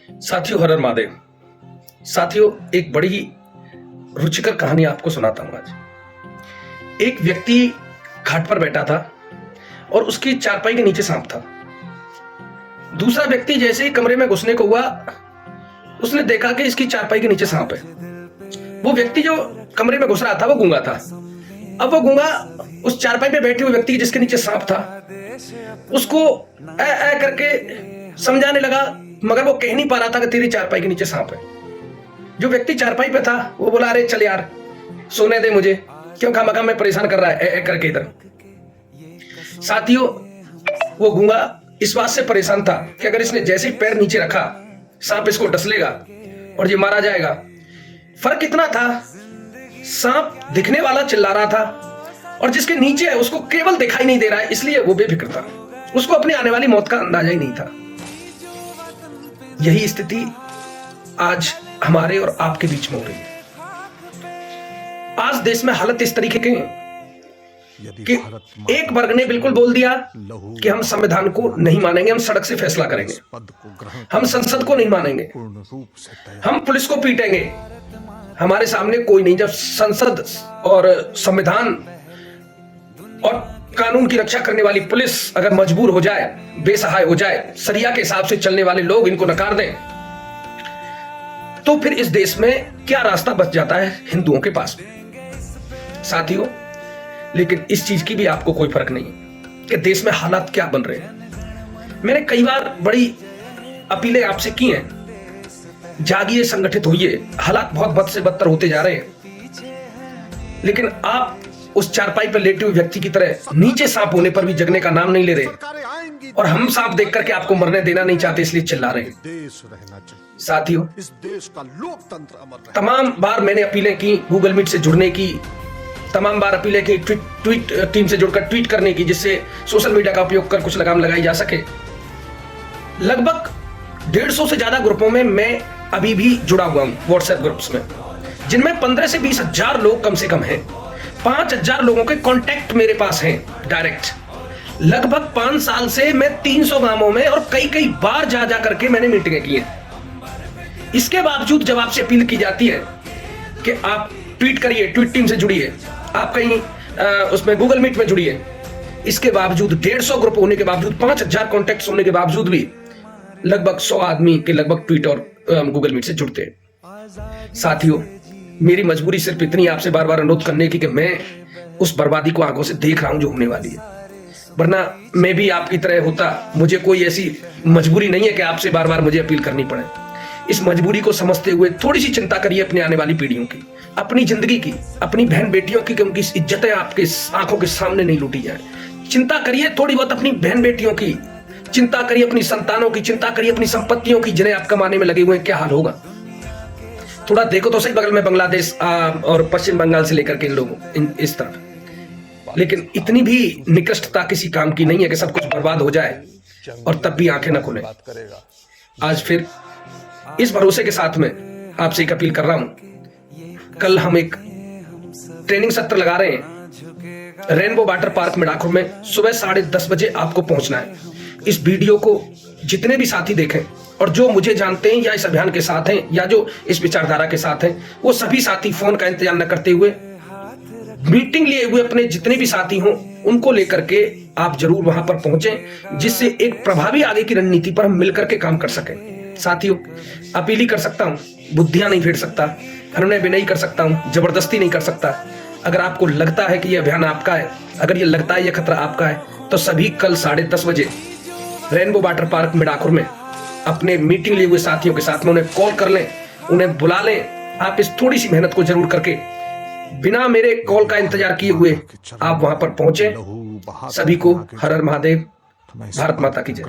साथियों, हर हर महादेव। साथियों, एक बड़ी ही रुचिकर कहानी आपको सुनाता हूं आज। एक व्यक्ति घाट पर बैठा था और उसकी चारपाई के नीचे सांप था। दूसरा व्यक्ति जैसे ही कमरे में घुसने को हुआ, उसने देखा कि इसकी चारपाई के नीचे सांप है। वो व्यक्ति जो कमरे में घुस रहा था वो गूंगा था। अब वो गूंगा उस चारपाई पे बैठे हुए व्यक्ति जिसके नीचे सांप था, उसको ऐ करके समझाने लगा, मगर वो कह नहीं पा रहा था कि तेरी चारपाई के नीचे सांप है। जो व्यक्ति चारपाई पे था वो बोला, अरे चल यार, सोने दे मुझे, क्यों खामखा में परेशान कर रहा है ऐ करके इधर। साथियों, वो गूंगा इस बात से परेशान था कि अगर इसने जैसे ही पैर नीचे रखा, सांप इसको डस लेगा और ये मारा जाएगा। फर्क इतना था, सांप दिखने वाला चिल्ला रहा था और जिसके नीचे है उसको केवल दिखाई नहीं दे रहा है, इसलिए वो बेफिक्र था। उसको अपनी आने वाली मौत का अंदाजा ही नहीं था। यही स्थिति आज हमारे और आपके बीच में हो रही है। आज देश में हालत इस तरीके के कि एक वर्ग ने बिल्कुल बोल दिया कि हम संविधान को नहीं मानेंगे, हम सड़क से फैसला करेंगे, हम संसद को नहीं मानेंगे, हम पुलिस को पीटेंगे, हमारे सामने कोई नहीं। जब संसद और संविधान और कानून की रक्षा करने वाली पुलिस अगर मजबूर हो जाए, बेसहाय हो जाए, शरिया के हिसाब से चलने वाले लोग इनको नकार दें, तो फिर इस देश में क्या रास्ता बच जाता है हिंदुओं के पास में। साथियों, लेकिन इस चीज की भी आपको कोई फर्क नहीं कि देश में हालात क्या बन रहे हैं। मैंने कई बार बड़ी अपीलें आपसे की हैं, जागिए, संगठित होइए, हालात बहुत बद से बदतर होते जा रहे हैं। लेकिन आप उस चारपाई पर लेटे हुए व्यक्ति की तरह नीचे सांप होने पर भी जगने का नाम नहीं ले रहे, और हम सांप देख करके आपको मरने देना नहीं चाहते, इसलिए चिल्ला रहे हैं। साथियों, इस देश का लोकतंत्र तमाम बार मैंने अपीलें की गूगल मीट से जुड़ने की, तमाम बार अपीलें की ट्वीट टीम से जुड़कर ट्वीट करने की, जिससे सोशल मीडिया का उपयोग कर कुछ लगाम लगाई जा सके। लगभग 150 से ज्यादा ग्रुपों में मैं अभी भी जुड़ा हुआ हूं, व्हाट्सएप ग्रुप्स में, जिनमें 15 से 20 हजार लोग कम से कम हैं। 5000 लोगों के कांटेक्ट मेरे पास हैं डायरेक्ट। लगभग 5 साल से मैं 300 गांवों में और कई बार जा करके मैंने मीटिंगें की हैं। इसके बावजूद जब आपसे अपील की जाती है कि आप ट्वीट करिए, ट्वीट टीम से जुड़िए, आप कहीं उसमें गूगल मीट में जुड़िए, इसके बावजूद 150 ग्रुप होने के बावजूद, 5000 कॉन्टेक्ट होने के बावजूद भी लगभग 100 आदमी के लगभग ट्वीट और गूगल मीट से जुड़ते हैं। साथियों, मेरी मजबूरी सिर्फ इतनी आपसे बार बार अनुरोध करने की कि मैं उस बर्बादी को आंखों से देख रहा हूं जो होने वाली है। वरना मैं भी आपकी तरह होता, मुझे कोई ऐसी मजबूरी नहीं है कि आपसे बार बार मुझे अपील करनी पड़े। इस मजबूरी को समझते हुए थोड़ी सी चिंता करिए अपनी आने वाली पीढ़ियों की, अपनी जिंदगी की, अपनी बहन बेटियों की, उनकी इज्जतें आपके आंखों के सामने नहीं लूटी जाए। चिंता करिए थोड़ी बहुत अपनी बहन बेटियों की, चिंता करिए अपनी संतानों की, चिंता करिए अपनी संपत्तियों की, जिन्हें आप कमाने में लगे हुए हैं, क्या हाल होगा। थोड़ा देखो तो सही, बगल में बांग्लादेश और पश्चिम बंगाल से लेकर के इन लोगों इस तरफ। लेकिन इतनी भी निकृष्टता किसी काम की नहीं है कि सब कुछ बर्बाद हो जाए और तब भी आंखें न खुले। आज फिर इस भरोसे के साथ में आपसे एक अपील कर रहा हूं, कल हम एक ट्रेनिंग सत्र लगा रहे हैं रेनबो वाटर पार्क मिडाकुर में। सुबह 10:30 बजे आपको पहुंचना है। इस वीडियो को जितने भी साथी देखें और जो मुझे जानते हैं या इस अभियान के साथ हैं या जो इस विचारधारा के साथ हैं, वो सभी साथी फोन का इंतजार न करते हुए मीटिंग लिए हुए अपने जितने भी साथी हों उनको लेकर के आप जरूर वहां पर पहुंचें, जिससे एक प्रभावी आगे की रणनीति पर हम मिलकर के काम कर सकें। साथियों, अपील ही कर सकता हूं, बुद्धियां नहीं फेर सकता, निर्णय भी नहीं कर सकता हूं, जबरदस्ती नहीं कर सकता। अगर आपको लगता है कि यह अभियान आपका है, अगर ये लगता है यह खतरा आपका है, तो सभी कल 10:30 बजे रेनबो वाटर पार्क मिडाकुर में अपने मीटिंग लिए हुए साथियों के साथ में उन्हें कॉल कर लें, उन्हें बुला लें। आप इस थोड़ी सी मेहनत को जरूर करके बिना मेरे कॉल का इंतजार किए हुए आप वहां पर पहुंचे। सभी को हर हर महादेव, भारत माता की जय।